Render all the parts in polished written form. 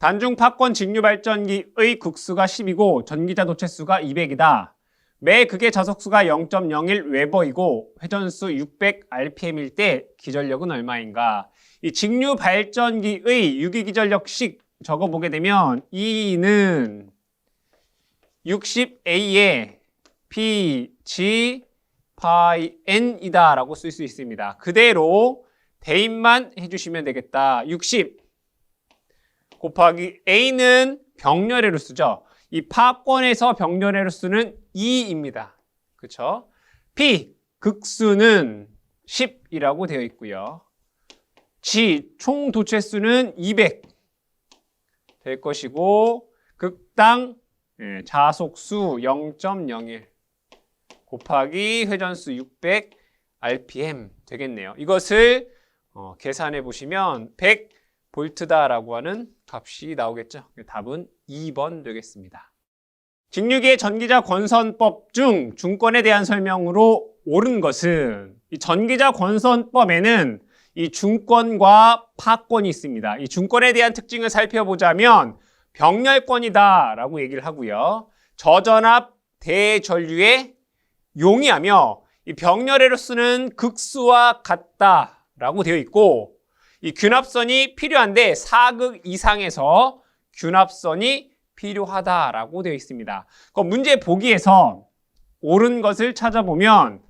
단중 파권 직류 발전기의 극수가 10이고 전기자 도체수가 200이다. 매 극의 자속수가 0.01 웨버이고 회전수 600 rpm일 때 기전력은 얼마인가? 이 직류 발전기의 유기기전력식 적어보게 되면 E는 60A에 P, G, 파이 N이다 라고 쓸 수 있습니다. 그대로 대입만 해주시면 되겠다. 60 곱하기 A는 병렬의 루수죠. 이 파권에서 병렬의 루수는 2입니다. 그렇죠? P, 극수는 10이라고 되어 있고요. G, 총 도체수는 200 될 것이고 극당 자속수 0.01 곱하기 회전수 600 rpm 되겠네요. 이것을 계산해 보시면 100V다라고 하는 값이 나오겠죠. 답은 2번 되겠습니다. 직류기의 전기자 권선법 중 중권에 대한 설명으로 옳은 것은 이 전기자 권선법에는 이 중권과 파권이 있습니다. 이 중권에 대한 특징을 살펴보자면 병렬권이다 라고 얘기를 하고요. 저전압 대전류에 용이하며 이 병렬의 루수는 극수와 같다 라고 되어 있고 이 균합선이 필요한데 4극 이상에서 균합선이 필요하다라고 되어 있습니다. 그럼 문제 보기에서 옳은 것을 찾아보면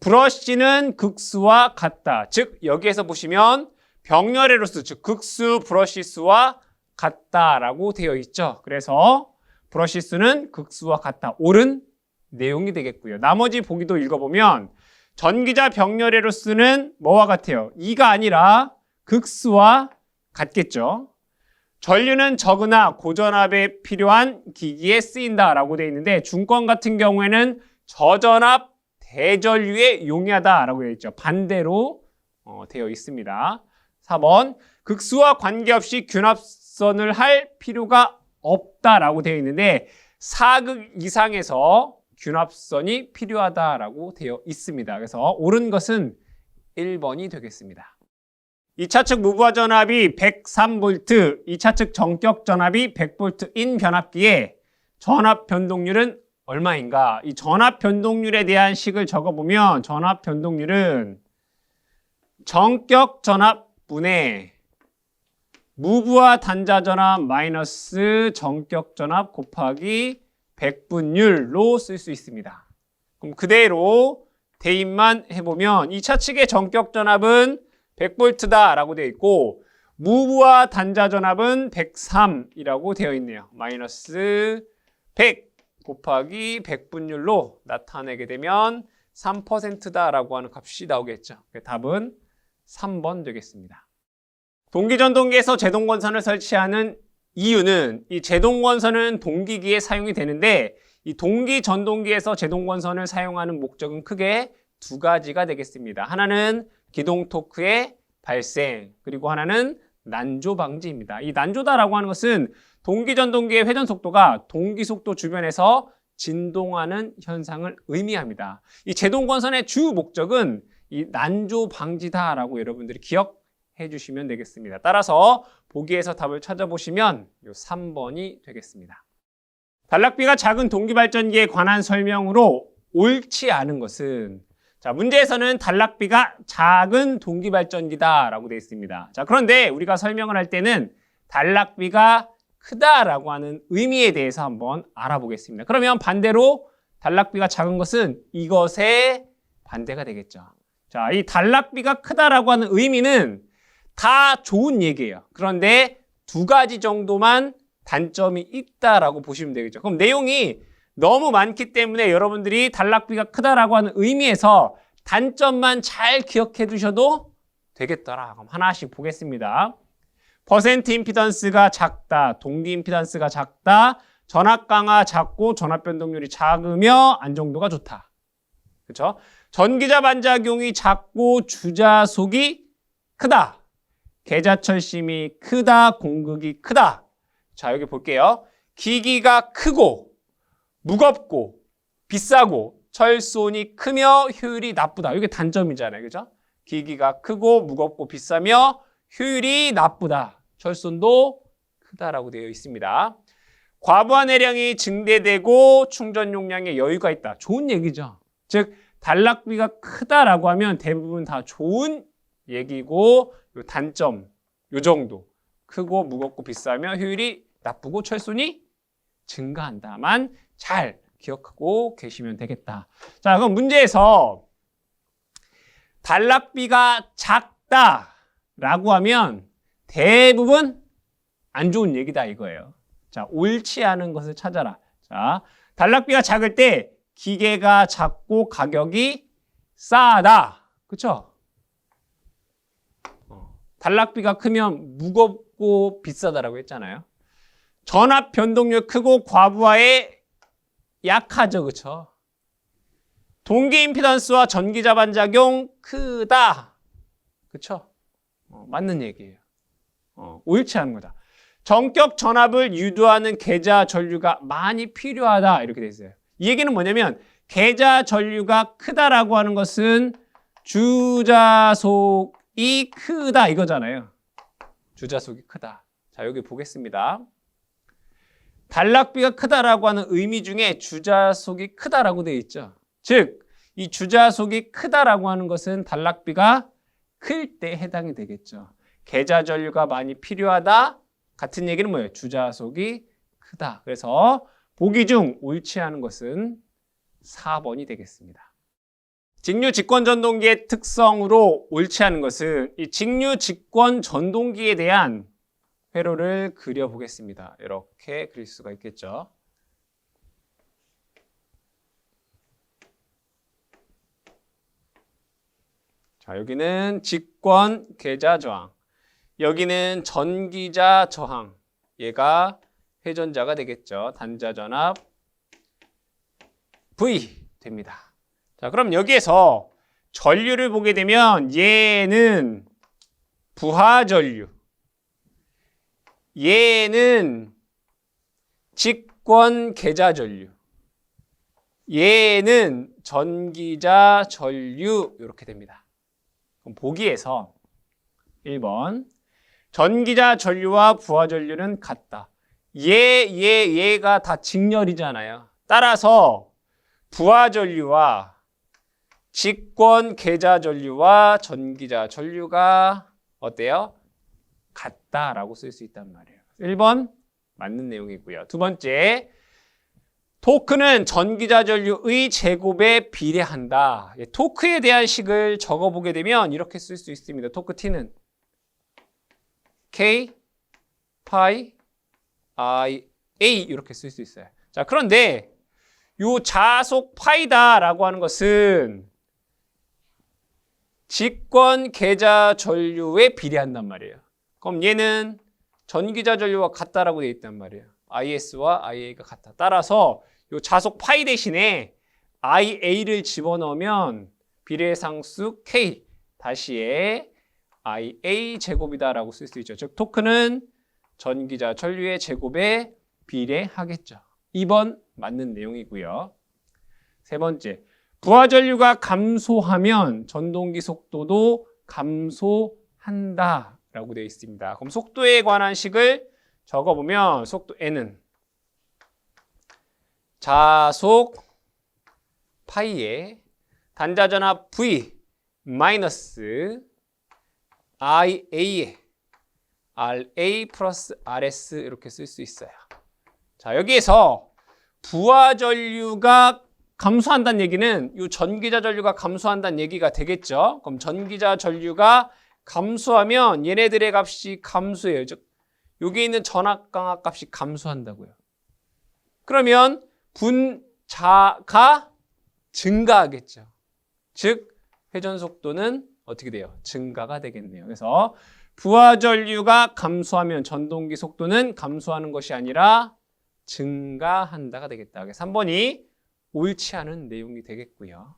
브러쉬는 극수와 같다. 즉 여기에서 보시면 병렬의 루수, 즉 극수 브러쉬 수와 같다라고 되어 있죠. 그래서 브러쉬 수는 극수와 같다. 옳은 내용이 되겠고요. 나머지 보기도 읽어보면 전기자 병렬의 루수는 뭐와 같아요? 2가 아니라 극수와 같겠죠. 전류는 적으나 고전압에 필요한 기기에 쓰인다라고 되어 있는데 중권 같은 경우에는 저전압 대전류에 용이하다라고 되어 있죠. 반대로 되어 있습니다. 4번 극수와 관계없이 균합선을 할 필요가 없다라고 되어 있는데 4극 이상에서 균합선이 필요하다라고 되어 있습니다. 그래서 옳은 것은 1번이 되겠습니다. 2차 측 무부하 전압이 103V, 2차 측 정격 전압이 100V인 변압기에 전압 변동률은 얼마인가? 이 전압 변동률에 대한 식을 적어보면 전압 변동률은 정격 전압분의 무부하 단자 전압 마이너스 정격 전압 곱하기 100분율로 쓸 수 있습니다. 그럼 그대로 대입만 해보면 2차 측의 정격 전압은 100V다 라고 되어 있고 무부하 단자 전압은 103이라고 되어 있네요. 마이너스 100 곱하기 100분율로 나타내게 되면 3%다 라고 하는 값이 나오겠죠. 답은 3번 되겠습니다. 동기전동기에서 제동권선을 설치하는 이유는 이 제동권선은 동기기에 사용이 되는데 이 동기전동기에서 제동권선을 사용하는 목적은 크게 두 가지가 되겠습니다. 하나는 기동 토크의 발생, 그리고 하나는 난조 방지입니다. 이 난조다라고 하는 것은 동기전동기의 회전 속도가 동기속도 주변에서 진동하는 현상을 의미합니다. 이 제동권선의 주 목적은 이 난조 방지다라고 여러분들이 기억해 주시면 되겠습니다. 따라서 보기에서 답을 찾아보시면 이 3번이 되겠습니다. 단락비가 작은 동기발전기에 관한 설명으로 옳지 않은 것은 자, 문제에서는 단락비가 작은 동기발전기다라고 되어 있습니다. 자, 그런데 우리가 설명을 할 때는 단락비가 크다라고 하는 의미에 대해서 한번 알아보겠습니다. 그러면 반대로 단락비가 작은 것은 이것의 반대가 되겠죠. 자, 이 단락비가 크다라고 하는 의미는 다 좋은 얘기예요. 그런데 두 가지 정도만 단점이 있다라고 보시면 되겠죠. 그럼 내용이 너무 많기 때문에 여러분들이 단락비가 크다라고 하는 의미에서 단점만 잘 기억해 두셔도 되겠더라. 그럼 하나씩 보겠습니다. 퍼센트 임피던스가 작다, 동기 임피던스가 작다, 전압 강화 작고 전압 변동률이 작으며 안정도가 좋다. 그렇죠? 전기자 반작용이 작고 주자속이 크다. 계자철심이 크다, 공극이 크다. 자, 여기 볼게요. 기기가 크고 무겁고 비싸고 철손이 크며 효율이 나쁘다. 이게 단점이잖아요. 그죠? 기기가 크고 무겁고 비싸며 효율이 나쁘다. 철손도 크다라고 되어 있습니다. 과부하 내량이 증대되고 충전 용량에 여유가 있다. 좋은 얘기죠. 즉 단락비가 크다라고 하면 대부분 다 좋은 얘기고 요 단점 요 정도. 크고 무겁고 비싸면 효율이 나쁘고 철순이 증가한다만 잘 기억하고 계시면 되겠다. 자, 그럼 문제에서 단락비가 작다라고 하면 대부분 안 좋은 얘기다 이거예요. 자, 옳지 않은 것을 찾아라. 자, 단락비가 작을 때 기계가 작고 가격이 싸다. 그렇죠? 단락비가 크면 무겁고 비싸다라고 했잖아요. 전압 변동률 크고 과부하에 약하죠. 그렇죠? 동기 임피던스와 전기자 반작용 크다. 그렇죠? 맞는 얘기예요. 옳지 않은 거다. 전격 전압을 유도하는 계좌 전류가 많이 필요하다. 이렇게 돼 있어요. 이 얘기는 뭐냐면 계좌 전류가 크다라고 하는 것은 주자속이 크다 이거잖아요. 주자속이 크다. 자, 여기 보겠습니다. 단락비가 크다라고 하는 의미 중에 주자속이 크다라고 되어 있죠. 즉, 이 주자속이 크다라고 하는 것은 단락비가 클 때 해당이 되겠죠. 계좌 전류가 많이 필요하다. 같은 얘기는 뭐예요? 주자속이 크다. 그래서 보기 중 옳지 않은 것은 4번이 되겠습니다. 직류 직권 전동기의 특성으로 옳지 않은 것은 이 직류 직권 전동기에 대한 회로를 그려보겠습니다. 이렇게 그릴 수가 있겠죠. 자, 여기는 직권 계좌 저항. 여기는 전기자 저항. 얘가 회전자가 되겠죠. 단자 전압 V 됩니다. 자, 그럼 여기에서 전류를 보게 되면 얘는 부하 전류. 얘는 직권 계좌 전류. 얘는 전기자 전류 이렇게 됩니다. 그럼 보기에서 1번 전기자 전류와 부하 전류는 같다. 얘가 다 직렬이잖아요. 따라서 부하 전류와 직권 계좌 전류와 전기자 전류가 어때요? 같다라고 쓸 수 있단 말이에요. 1번 맞는 내용이고요. 두 번째, 토크는 전기자 전류의 제곱에 비례한다. 토크에 대한 식을 적어보게 되면 이렇게 쓸 수 있습니다. 토크 T는 K, 파이, I, A 이렇게 쓸 수 있어요. 자, 그런데 요 자속 파이다라고 하는 것은 직권 계좌 전류에 비례한단 말이에요. 그럼 얘는 전기자 전류와 같다라고 되어 있단 말이에요. IS와 IA가 같다. 따라서 요 자속 파이 대신에 IA를 집어넣으면 비례상수 K 다시에 IA 제곱이다라고 쓸 수 있죠. 즉 토크는 전기자 전류의 제곱에 비례하겠죠. 2번 맞는 내용이고요. 세 번째, 부하 전류가 감소하면 전동기 속도도 감소한다라고 되어 있습니다. 그럼 속도에 관한 식을 적어보면 속도 N은 자속 파이에 단자 전압 V 마이너스 IA에 RA 플러스 RS 이렇게 쓸 수 있어요. 자, 여기에서 부하 전류가 감소한다는 얘기는 이 전기자 전류가 감소한다는 얘기가 되겠죠. 그럼 전기자 전류가 감소하면 얘네들의 값이 감소해요. 즉 여기 있는 전압 강압 값이 감소한다고요. 그러면 분자가 증가하겠죠. 즉 회전 속도는 어떻게 돼요? 증가가 되겠네요. 그래서 부하 전류가 감소하면 전동기 속도는 감소하는 것이 아니라 증가한다가 되겠다. 그래서 3번이 옳지 않은 내용이 되겠고요.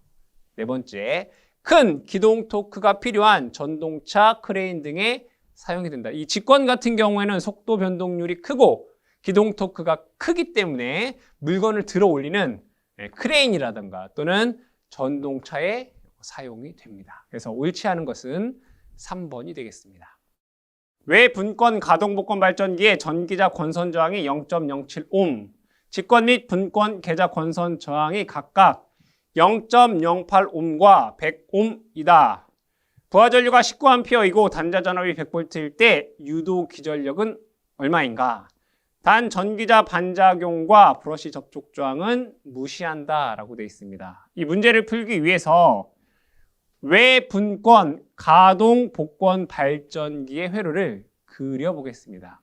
네 번째, 큰 기동 토크가 필요한 전동차, 크레인 등에 사용이 된다. 이 직권 같은 경우에는 속도 변동률이 크고 기동 토크가 크기 때문에 물건을 들어 올리는 크레인이라든가 또는 전동차에 사용이 됩니다. 그래서 옳지 않은 것은 3번이 되겠습니다. 외 분권 가동 복권 발전기의 전기자 권선 저항이 0.07옴, 직권 및 분권 계자 권선 저항이 각각 0.08옴과 100옴이다. 부하 전류가 19A이고 단자 전압이 100V일 때 유도 기전력은 얼마인가? 단 전기자 반작용과 브러쉬 접촉 저항은 무시한다 라고 되어 있습니다. 이 문제를 풀기 위해서 외 분권 가동 복권 발전기의 회로를 그려보겠습니다.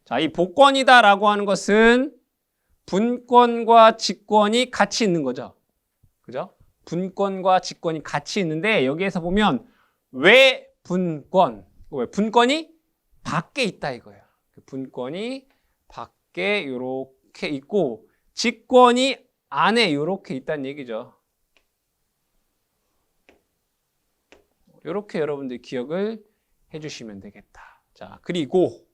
자, 이 복권이다 라고 하는 것은 분권과 직권이 같이 있는 거죠. 그죠? 분권과 직권이 같이 있는데 여기에서 보면 외 분권, 분권이 밖에 있다 이거예요. 분권이 밖에 이렇게 있고 직권이 안에 이렇게 있다는 얘기죠. 이렇게 여러분들 기억을 해주시면 되겠다. 자, 그리고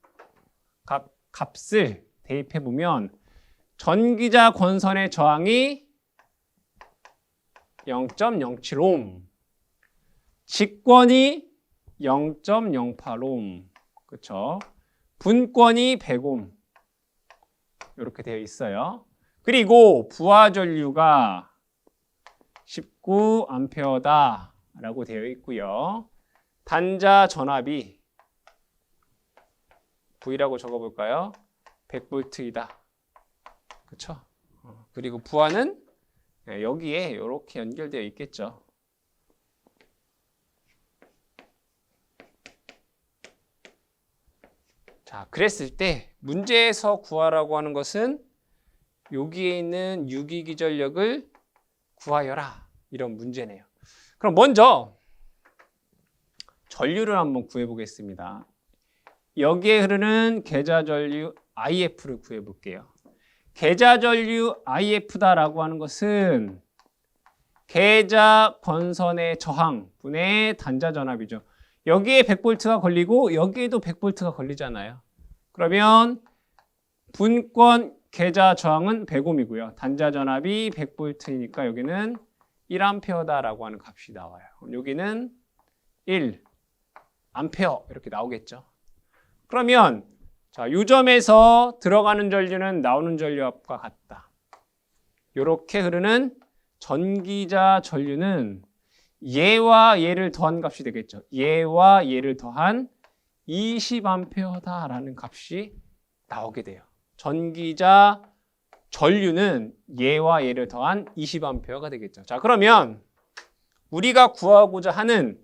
각 값을 대입해 보면 전기자 권선의 저항이 0.07옴, 직권이 0.08옴, 그렇죠? 분권이 100옴 이렇게 되어 있어요. 그리고 부하 전류가 19A 라고 되어 있고요. 단자 전압이 V라고 적어볼까요? 100V이다. 그렇죠? 그리고 부하는 여기에 이렇게 연결되어 있겠죠. 자, 그랬을 때 문제에서 구하라고 하는 것은 여기에 있는 유기기전력을 구하여라 이런 문제네요. 그럼 먼저 전류를 한번 구해 보겠습니다. 여기에 흐르는 계자전류 IF를 구해 볼게요. 계자전류 IF다라고 하는 것은 계자 권선의 저항 분의 단자 전압이죠. 여기에 100V가 걸리고 여기에도 100V가 걸리잖아요. 그러면 분권 계자 저항은 100옴이고요. 단자 전압이 100V니까 여기는 1A다라고 하는 값이 나와요. 그럼 여기는 1A 이렇게 나오겠죠. 그러면 자, 이 점에서 들어가는 전류는 나오는 전류압과 같다. 이렇게 흐르는 전기자 전류는 얘와 얘를 더한 값이 되겠죠. 얘와 얘를 더한 20A다라는 값이 나오게 돼요. 전기자 전류는 얘와 얘를 더한 20A가 되겠죠. 자, 그러면 우리가 구하고자 하는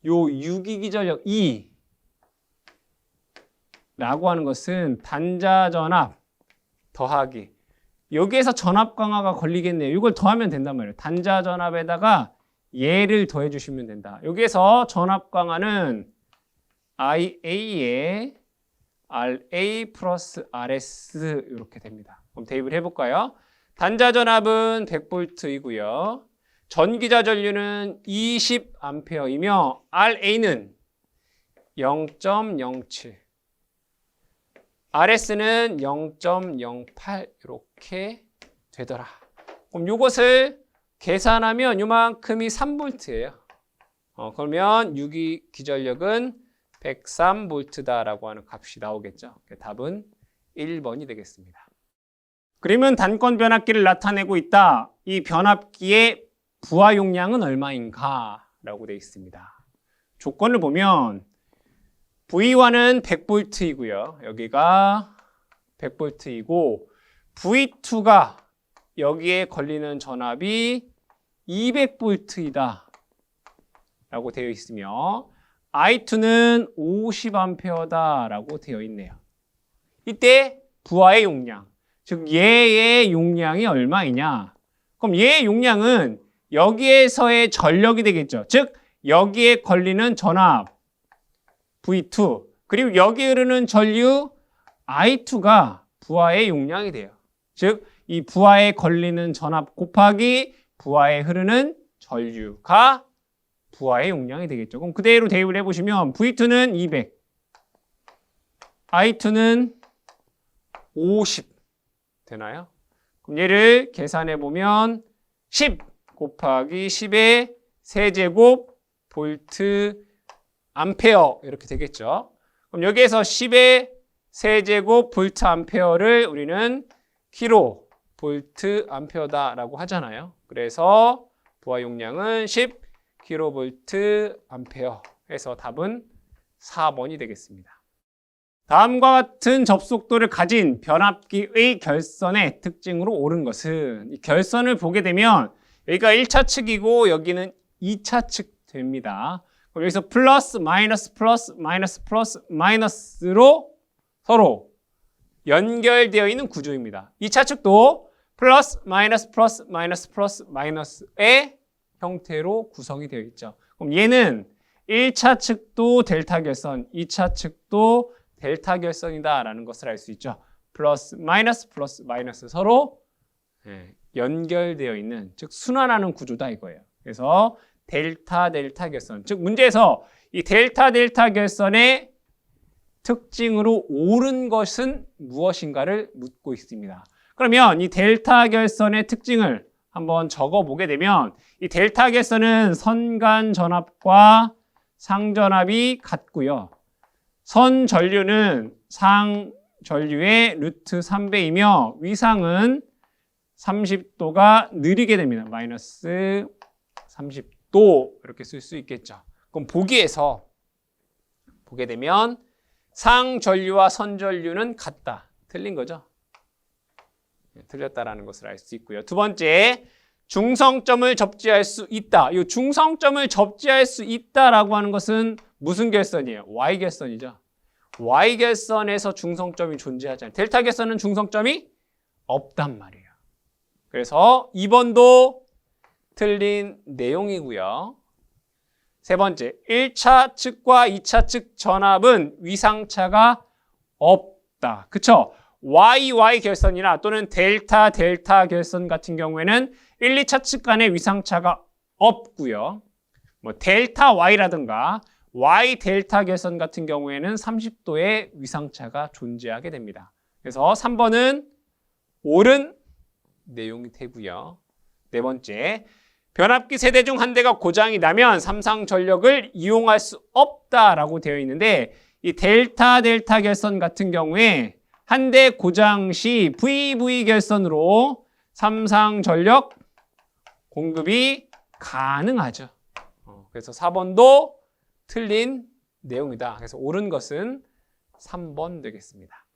요 유기기전력 E 라고 하는 것은 단자 전압 더하기 여기에서 전압 강화가 걸리겠네요. 이걸 더하면 된단 말이에요. 단자 전압에다가 얘를 더해 주시면 된다. 여기에서 전압 강화는 IA에 RA 플러스 RS 이렇게 됩니다. 그럼 대입을 해볼까요? 단자 전압은 100V이고요. 전기자 전류는 20A이며 RA는 0.07, RS는 0.08 이렇게 되더라. 그럼 이것을 계산하면 이만큼이 3V예요. 그러면 유기 기전력은 103V다라고 하는 값이 나오겠죠. 답은 1번이 되겠습니다. 그러면 단권 변압기를 나타내고 있다. 이 변압기의 부하 용량은 얼마인가? 라고 되어 있습니다. 조건을 보면 V1은 100V이고요. 여기가 100V이고 V2가 여기에 걸리는 전압이 200V이다. 라고 되어 있으며 I2는 50A 라고 되어 있네요. 이때 부하의 용량, 즉 얘의 용량이 얼마이냐? 그럼 얘의 용량은 여기에서의 전력이 되겠죠. 즉 여기에 걸리는 전압 V2 그리고 여기 흐르는 전류 I2가 부하의 용량이 돼요. 즉 이 부하에 걸리는 전압 곱하기 부하에 흐르는 전류가 부하의 용량이 되겠죠. 그럼 그대로 대입을 해보시면 V2는 200, I2는 50 되나요? 그럼 얘를 계산해보면 10 곱하기 10의 세제곱 볼트 암페어 이렇게 되겠죠. 그럼 여기에서 10의 세제곱 볼트 암페어를 우리는 킬로 볼트 암페어다라고 하잖아요. 그래서 부하 용량은 10 킬로볼트 암페어 해서 답은 4번이 되겠습니다. 다음과 같은 접속도를 가진 변압기의 결선의 특징으로 옳은 것은, 이 결선을 보게 되면 여기가 1차 측이고 여기는 2차 측 됩니다. 그럼 여기서 플러스 마이너스 플러스 마이너스 플러스 마이너스로 서로 연결되어 있는 구조입니다. 2차 측도 플러스 마이너스 플러스 마이너스 플러스 마이너스의 형태로 구성이 되어 있죠. 그럼 얘는 1차 측도 델타 결선, 2차 측도 델타 결선이다라는 것을 알 수 있죠. 플러스 마이너스 서로 연결되어 있는, 즉 순환하는 구조다 이거예요. 그래서 델타 결선, 즉 문제에서 이 델타 결선의 특징으로 옳은 것은 무엇인가를 묻고 있습니다. 그러면 이 델타 결선의 특징을 한번 적어보게 되면, 이 델타 결선은 선간 전압과 상전압이 같고요. 선 전류는 상 전류의 루트 3배이며 위상은 30도가 느리게 됩니다. 마이너스 30도 이렇게 쓸 수 있겠죠. 그럼 보기에서 보게 되면 상 전류와 선 전류는 같다. 틀린 거죠? 틀렸다라는 것을 알 수 있고요. 두 번째, 중성점을 접지할 수 있다. 이 중성점을 접지할 수 있다라고 하는 것은 무슨 결선이에요? Y결선이죠. Y결선에서 중성점이 존재하지 않아요. 델타 결선은 중성점이 없단 말이에요. 그래서 2번도 틀린 내용이고요. 세 번째, 1차 측과 2차 측 전압은 위상차가 없다. 그쵸? Y 결선이나 또는 델타 결선 같은 경우에는 1, 2차 측 간의 위상차가 없고요. 뭐 델타 Y라든가 Y 델타 결선 같은 경우에는 30도의 위상차가 존재하게 됩니다. 그래서 3번은 옳은 내용이 되고요. 네 번째, 변압기 세대 중 한 대가 고장이 나면 삼상 전력을 이용할 수 없다라고 되어 있는데, 이 델타 결선 같은 경우에 한 대 고장 시 VV 결선으로 삼상 전력 공급이 가능하죠. 그래서 4번도 틀린 내용이다. 그래서 옳은 것은 3번 되겠습니다.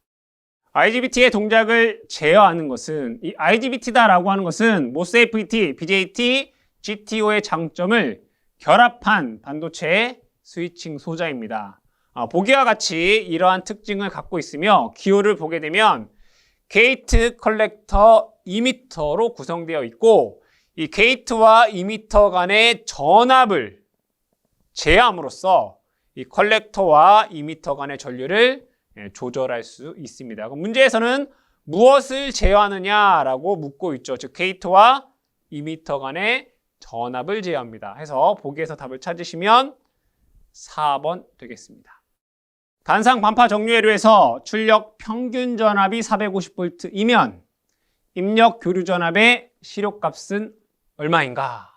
IGBT의 동작을 제어하는 것은, 이 IGBT다라고 하는 것은 모스 FET, BJT, GTO의 장점을 결합한 반도체 스위칭 소자입니다. 보기와 같이 이러한 특징을 갖고 있으며 기호를 보게 되면 게이트, 컬렉터, 이미터로 구성되어 있고, 이 게이트와 이미터 간의 전압을 제어함으로써 이 컬렉터와 이미터 간의 전류를 조절할 수 있습니다. 그럼 문제에서는 무엇을 제어하느냐라고 묻고 있죠. 즉 게이트와 이미터 간의 전압을 제어합니다. 해서 보기에서 답을 찾으시면 4번 되겠습니다. 단상 반파 정류회로에서 출력 평균 전압이 450V이면 입력 교류 전압의 시료값은 얼마인가?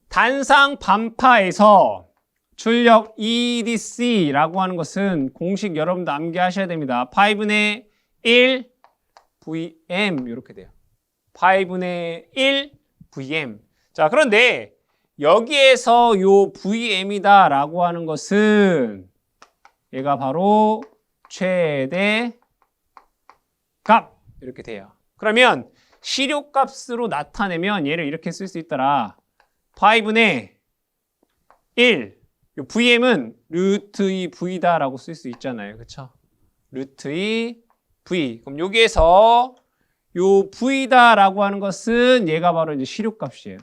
단상 반파에서 출력 EDC라고 하는 것은 공식 여러분도 암기하셔야 됩니다. 5분의 1 VM 이렇게 돼요. 5분의 1 VM. 자, 그런데 여기에서 요 VM이다 라고 하는 것은 얘가 바로 최대 값 이렇게 돼요. 그러면 시료값으로 나타내면 얘를 이렇게 쓸 수 있더라. 5분의 1, 요 VM은 루트 2 V다 라고 쓸 수 있잖아요. 그쵸? 루트 2 V. 그럼 여기에서 요 V다 라고 하는 것은 얘가 바로 이제 시료값이에요.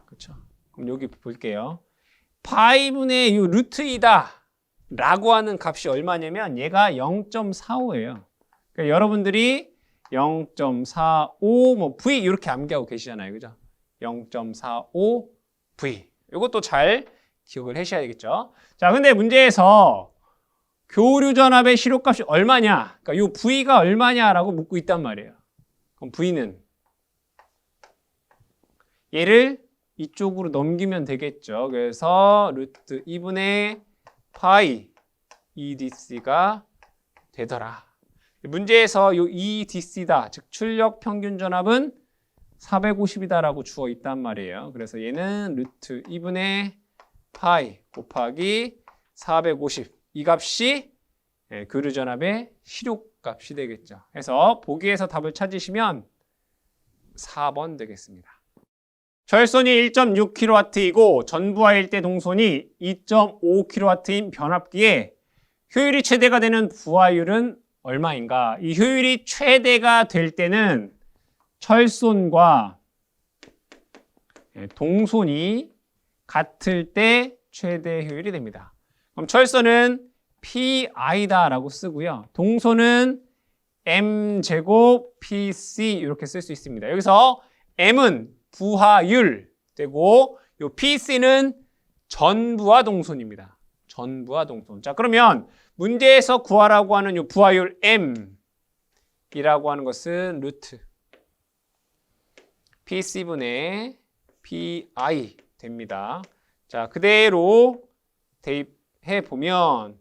그쵸? 그럼 여기 볼게요. 5분의 요 루트 2다 라고 하는 값이 얼마냐면 얘가 0.45예요. 그러니까 여러분들이 0.45 뭐 V 이렇게 암기하고 계시잖아요. 그죠? 0.45 V. 이것도 잘 기억을 하셔야 되겠죠. 자, 근데 문제에서 교류 전압의 시료값이 얼마냐? 그러니까 이 V가 얼마냐라고 묻고 있단 말이에요. 그럼 V는 얘를 이쪽으로 넘기면 되겠죠. 그래서 루트 2분의 파이 EDC가 되더라. 문제에서 이 EDC다, 즉 출력 평균 전압은 450이다라고 주어 있단 말이에요. 그래서 얘는 루트 2분의 파이 곱하기 450, 이 값이 그루 전압의 실효값이 되겠죠. 그래서 보기에서 답을 찾으시면 4번 되겠습니다. 철선이 1.6kW이고 전부하일 때 동선이 2.5kW인 변압기에 효율이 최대가 되는 부하율은 얼마인가? 이 효율이 최대가 될 때는 철선과 동선이 같을 때 최대 효율이 됩니다. 그럼 철선은 PI다라고 쓰고요. 동선은 M제곱 PC 이렇게 쓸 수 있습니다. 여기서 M은 부하율 되고 요 PC는 전부하 동선입니다. 전부하 동선. 자, 그러면 문제에서 구하라고 하는 요 부하율 M이라고 하는 것은 루트 PC분의 PI 됩니다. 자, 그대로 대입해 보면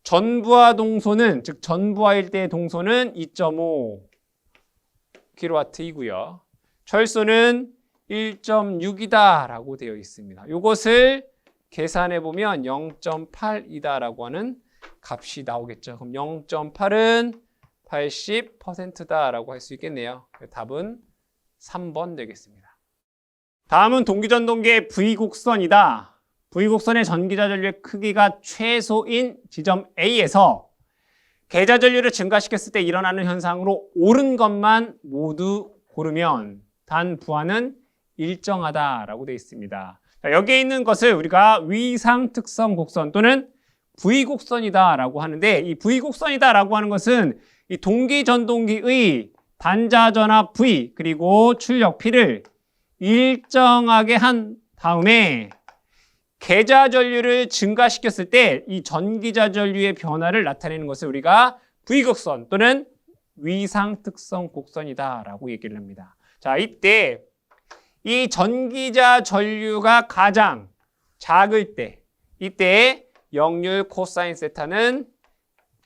전부하 동선은, 즉 전부하일 때 동선은 2.5kW이고요. 철선은 1.6이다 라고 되어 있습니다. 이것을 계산해 보면 0.8이다 라고 하는 값이 나오겠죠. 그럼 0.8은 80%다 라고 할 수 있겠네요. 답은 3번 되겠습니다. 다음은 동기전동계의 V곡선이다. V곡선의 전기자전류의 크기가 최소인 지점 A에서 계좌전류를 증가시켰을 때 일어나는 현상으로 옳은 것만 모두 고르면 단 부하는 일정하다라고 되어 있습니다. 자, 여기에 있는 것을 우리가 위상특성 곡선 또는 V곡선이다라고 하는데, 이 V곡선이다라고 하는 것은 이 동기전동기의 반자전압 V 그리고 출력 P를 일정하게 한 다음에 계좌전류를 증가시켰을 때 이 전기자전류의 변화를 나타내는 것을 우리가 V곡선 또는 위상특성 곡선이다라고 얘기를 합니다. 자, 이때 이 전기자전류가 가장 작을 때 이때 역률 코사인 세타는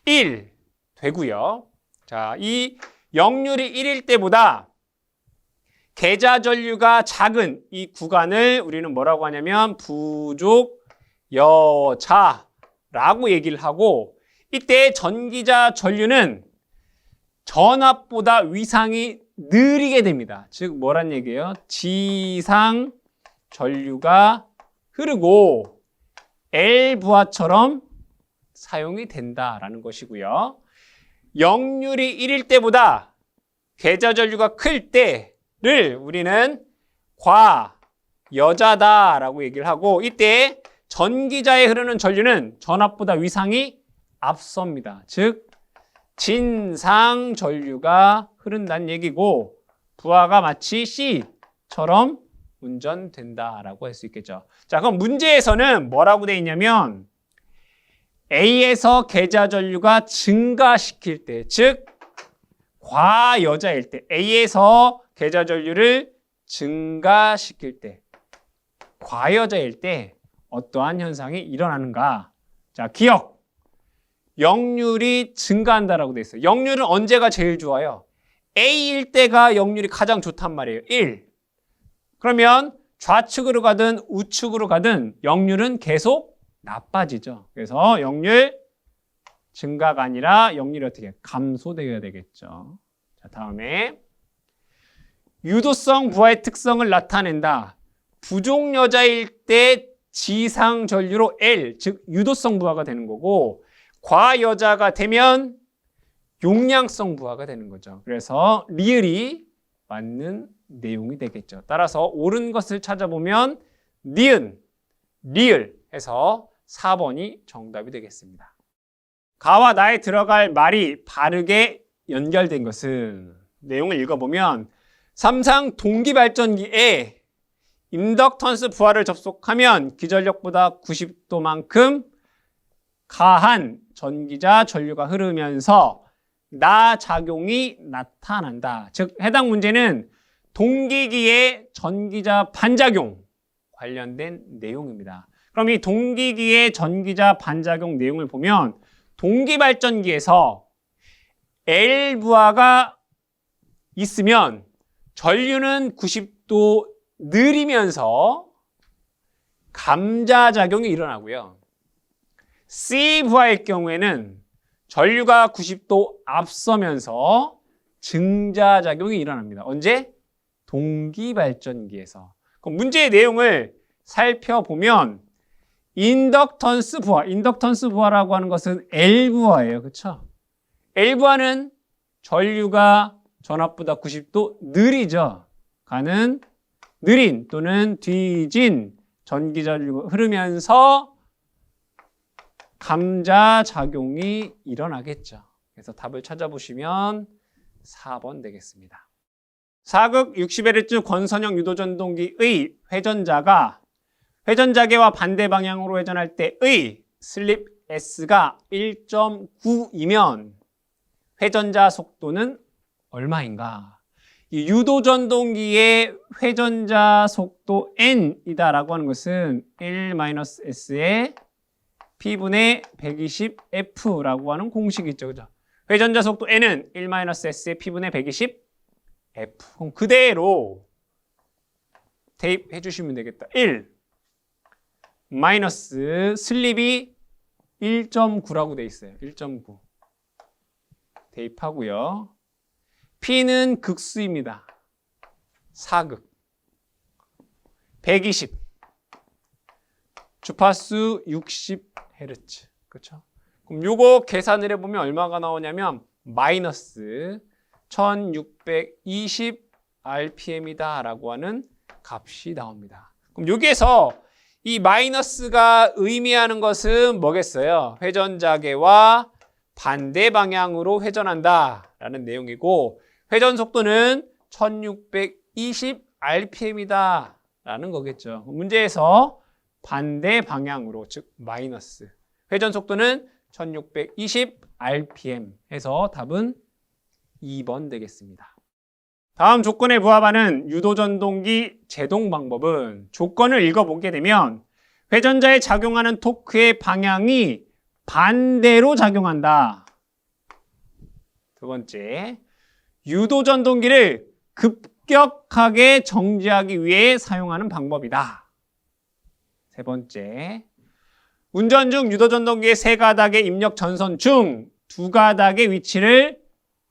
1 되고요. 자, 이 역률이 1일 때보다 계좌전류가 작은 이 구간을 우리는 뭐라고 하냐면 부족 여자라고 얘기를 하고, 이때 전기자전류는 전압보다 위상이 느리게 됩니다. 즉 뭐란 얘기예요? 지상 전류가 흐르고 L 부하처럼 사용이 된다라는 것이고요. 역률이 1일 때보다 계좌전류가 클 때를 우리는 과여자다라고 얘기를 하고, 이때 전기자에 흐르는 전류는 전압보다 위상이 앞섭니다. 즉 진상 전류가 흐른다는 얘기고, 부하가 마치 C처럼 운전된다라고 할 수 있겠죠. 자, 그럼 문제에서는 뭐라고 되어 있냐면 A에서 계좌 전류가 증가시킬 때, 즉 과여자일 때, A에서 계좌 전류를 증가시킬 때, 과여자일 때 어떠한 현상이 일어나는가? 자, 기억. 역률이 증가한다라고 되어 있어요. 역률은 언제가 제일 좋아요? A일 때가 역률이 가장 좋단 말이에요. 1. 그러면 좌측으로 가든 우측으로 가든 역률은 계속 나빠지죠. 그래서 역률 증가가 아니라 역률이 어떻게 감소되어야 되겠죠. 자, 다음에 유도성 부하의 특성을 나타낸다. 부족여자일 때 지상 전류로 L, 즉 유도성 부하가 되는 거고, 과여자가 되면 용량성 부하가 되는 거죠. 그래서 리을이 맞는 내용이 되겠죠. 따라서 옳은 것을 찾아보면 니은, 리을 해서 4번이 정답이 되겠습니다. 가와 나에 들어갈 말이 바르게 연결된 것은, 내용을 읽어보면 삼상 동기발전기에 인덕턴스 부하를 접속하면 기전력보다 90도만큼 가한 전기자 전류가 흐르면서 나작용이 나타난다. 즉 해당 문제는 동기기의 전기자 반작용 관련된 내용입니다. 그럼 이 동기기의 전기자 반작용 내용을 보면 동기발전기에서 L부하가 있으면 전류는 90도 느리면서 감자작용이 일어나고요. C부하의 경우에는 전류가 90도 앞서면서 증자작용이 일어납니다. 언제? 동기발전기에서. 그럼 문제의 내용을 살펴보면 인덕턴스 부하라고 하는 것은 L부하예요. 그렇죠? L부하는 전류가 전압보다 90도 느리죠. 가는 느린 또는 뒤진 전기전류가 흐르면서 감자작용이 일어나겠죠. 그래서 답을 찾아보시면 4번 되겠습니다. 사극 60Hz 권선형 유도전동기의 회전자가 회전자계와 반대 방향으로 회전할 때의 슬립 S가 1.9이면 회전자 속도는 얼마인가? 이 유도전동기의 회전자 속도 N이다라고 하는 것은 1-S의 P분의 120F라고 하는 공식이 있죠. 그죠? 회전자 속도 N은 1-S의 P분의 120F. 그럼 그대로 대입해 주시면 되겠다. 1 마이너스 슬립이 1.9라고 돼 있어요. 1.9 대입하고요. P는 극수입니다. 사극 120 주파수 60Hz. 그렇죠? 그럼 요거 계산을 해보면 얼마가 나오냐면 마이너스 1620 RPM이다 라고 하는 값이 나옵니다. 그럼 여기에서 이 마이너스가 의미하는 것은 뭐겠어요? 회전자계와 반대 방향으로 회전한다 라는 내용이고 회전 속도는 1620 RPM이다 라는 거겠죠. 문제에서 반대 방향으로 즉 마이너스 회전 속도는 1620 RPM 해서 답은 2번 되겠습니다. 다음 조건에 부합하는 유도전동기 제동 방법은 조건을 읽어보게 되면 회전자에 작용하는 토크의 방향이 반대로 작용한다. 두 번째, 유도전동기를 급격하게 정지하기 위해 사용하는 방법이다. 세 번째, 운전 중 유도전동기의 세 가닥의 입력 전선 중 두 가닥의 위치를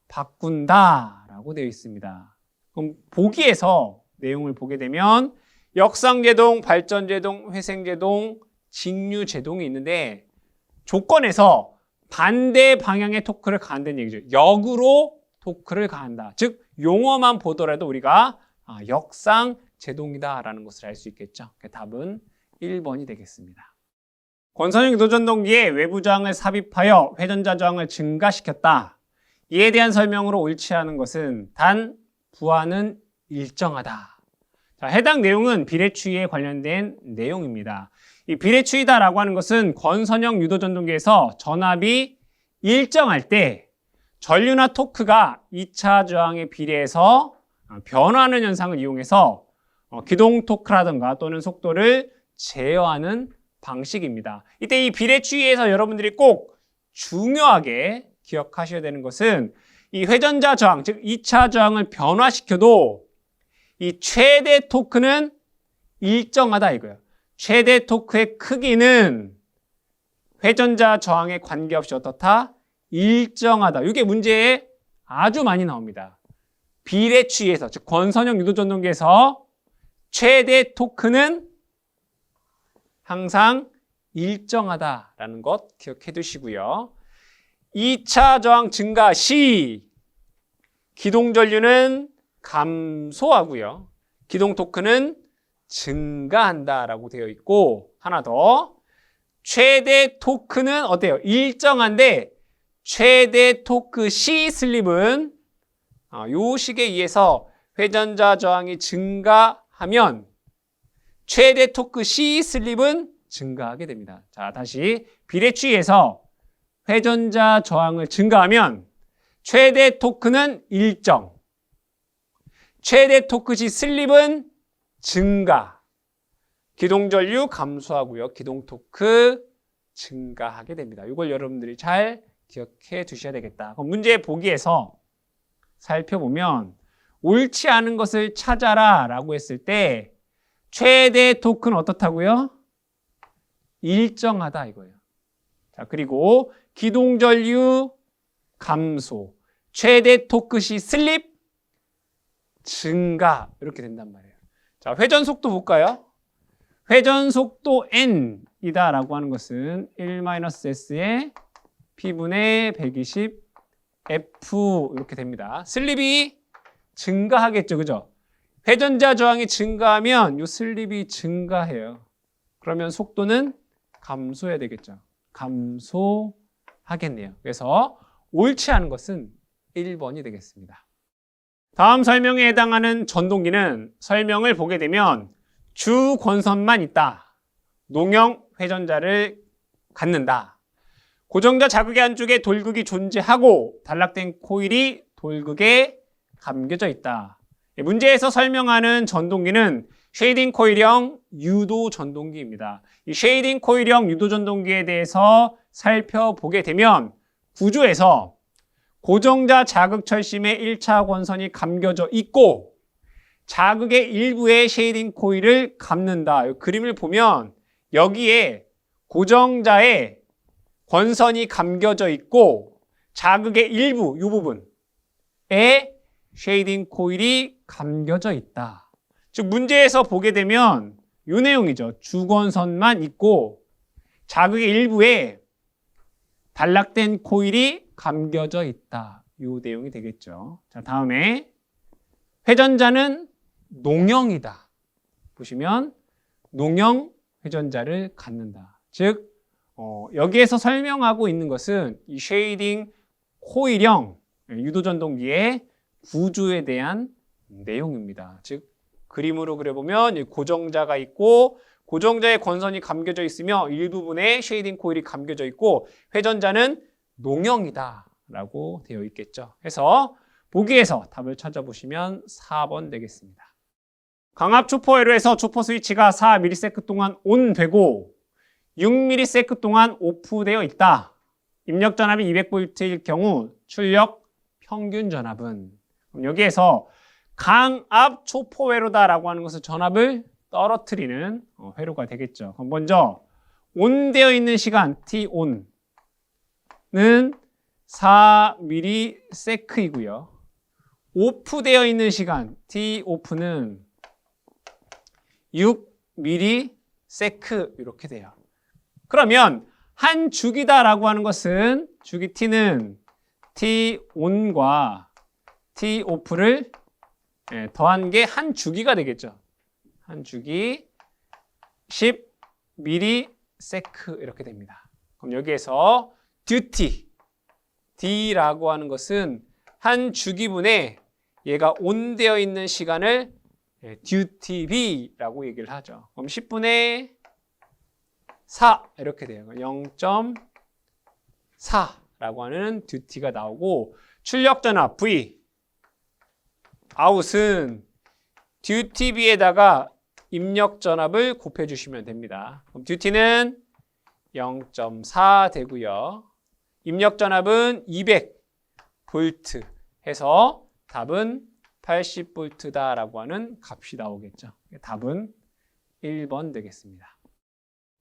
바꾼다라고 되어 있습니다. 그럼 보기에서 내용을 보게 되면 역상제동, 발전제동, 회생제동, 직류제동이 있는데 조건에서 반대 방향의 토크를 가한다는 얘기죠. 역으로 토크를 가한다. 즉 용어만 보더라도 우리가 역상제동이다라는 것을 알 수 있겠죠. 답은 1번이 되겠습니다. 권선형 유도전동기에 외부 저항을 삽입하여 회전자 저항을 증가시켰다. 이에 대한 설명으로 옳지 않은 것은 단 부하는 일정하다. 자, 해당 내용은 비례추이에 관련된 내용입니다. 이 비례추이다라고 하는 것은 권선형 유도전동기에서 전압이 일정할 때 전류나 토크가 2차 저항에 비례해서 변화하는 현상을 이용해서 기동 토크라든가 또는 속도를 제어하는 방식입니다. 이때 이 비례추이에서 여러분들이 꼭 중요하게 기억하셔야 되는 것은 이 회전자 저항, 즉 2차 저항을 변화시켜도 이 최대 토크는 일정하다 이거예요. 최대 토크의 크기는 회전자 저항에 관계없이 어떻다? 일정하다. 이게 문제에 아주 많이 나옵니다. 비례추이에서, 즉 권선형 유도전동기에서 최대 토크는 항상 일정하다라는 것 기억해 두시고요. 2차 저항 증가 시 기동 전류는 감소하고요. 기동 토크는 증가한다라고 되어 있고 하나 더 최대 토크는 어때요? 일정한데 최대 토크 C 슬립은 요 식에 의해서 회전자 저항이 증가하면 최대 토크 C 슬립은 증가하게 됩니다. 자, 다시 비례추이에서 회전자 저항을 증가하면 최대 토크는 일정, 최대 토크 C 슬립은 증가, 기동전류 감소하고요. 기동토크 증가하게 됩니다. 이걸 여러분들이 잘 기억해 두셔야 되겠다. 그럼 문제 보기에서 살펴보면 옳지 않은 것을 찾아라 라고 했을 때 최대 토크는 어떻다고요? 일정하다 이거예요. 자, 그리고 기동전류 감소, 최대 토크 시 슬립 증가 이렇게 된단 말이에요. 자, 회전 속도 볼까요? 회전 속도 n이다 라고 하는 것은 1-s의 p분의 120 f 이렇게 됩니다. 슬립이 증가하겠죠, 그죠? 회전자 저항이 증가하면 이 슬립이 증가해요. 그러면 속도는 감소해야 되겠죠. 감소하겠네요. 그래서 옳지 않은 것은 1번이 되겠습니다. 다음 설명에 해당하는 전동기는 설명을 보게 되면 주 권선만 있다. 농형 회전자를 갖는다. 고정자 자극의 안쪽에 돌극이 존재하고 단락된 코일이 돌극에 감겨져 있다. 문제에서 설명하는 전동기는 쉐이딩 코일형 유도 전동기입니다. 이 쉐이딩 코일형 유도 전동기에 대해서 살펴보게 되면 구조에서 고정자 자극 철심에 1차 권선이 감겨져 있고 자극의 일부에 쉐이딩 코일을 감는다. 이 그림을 보면 여기에 고정자에 권선이 감겨져 있고 자극의 일부, 이 부분에 쉐이딩 코일이 감겨져 있다. 즉 문제에서 보게 되면 이 내용이죠. 주권선만 있고 자극의 일부에 단락된 코일이 감겨져 있다. 이 내용이 되겠죠. 자, 다음에 회전자는 농형이다. 보시면 농형 회전자를 갖는다. 즉 여기에서 설명하고 있는 것은 이 쉐이딩 코일형 유도전동기의 구조에 대한 내용입니다. 즉 그림으로 그려보면 고정자가 있고 고정자의 권선이 감겨져 있으며 일부분에 쉐이딩 코일이 감겨져 있고 회전자는 농형이다 라고 되어 있겠죠. 해서 보기에서 답을 찾아보시면 4번 되겠습니다. 강압 초포 회로에서 초포 스위치가 4ms 동안 온되고 6ms 동안 오프되어 있다. 입력 전압이 200V일 경우 출력 평균 전압은, 그럼 여기에서 강압 초포 회로다라고 하는 것은 전압을 떨어뜨리는 회로가 되겠죠. 그럼 먼저 온되어 있는 시간 T-ON은 4ms이고요. 오프되어 있는 시간 T-OFF는 6msec 이렇게 돼요. 그러면 한 주기다라고 하는 것은 주기 T는 T-ON과 T-OFF를 더한 게 한 주기가 되겠죠. 한 주기 10msec 이렇게 됩니다. 그럼 여기에서 duty, D라고 하는 것은 한 주기분에 얘가 온되어 있는 시간을 dutyB라고 얘기를 하죠. 그럼 10분의 4 이렇게 돼요. 0.4라고 하는 duty가 나오고 출력 전압 V, 아웃은 dutyB에다가 입력 전압을 곱해 주시면 됩니다. 그럼 duty는 0.4 되고요. 입력 전압은 200V 해서 답은 80V다라고 하는 값이 나오겠죠. 답은 1번 되겠습니다.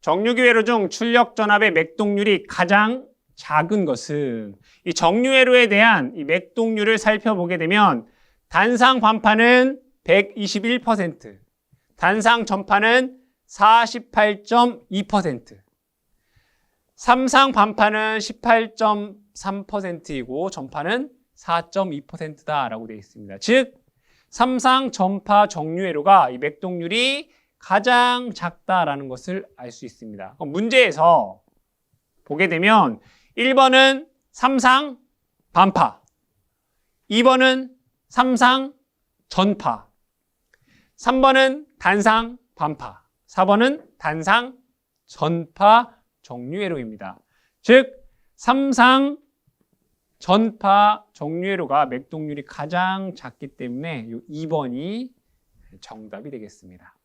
정류기 회로 중 출력 전압의 맥동률이 가장 작은 것은, 이 정류 회로에 대한 이 맥동률을 살펴보게 되면 단상 반파는 121%, 단상 전파는 48.2%, 삼상 반파는 18.3%이고 전파는 4.2%다라고 되어 있습니다. 즉 삼상 전파 정류회로가 이 맥동률이 가장 작다라는 것을 알 수 있습니다. 그럼 문제에서 보게 되면 1번은 삼상 반파, 2번은 삼상 전파, 3번은 단상 반파, 4번은 단상 전파 정류회로입니다. 즉 삼상 전파 정류회로가 맥동률이 가장 작기 때문에 이 2번이 정답이 되겠습니다.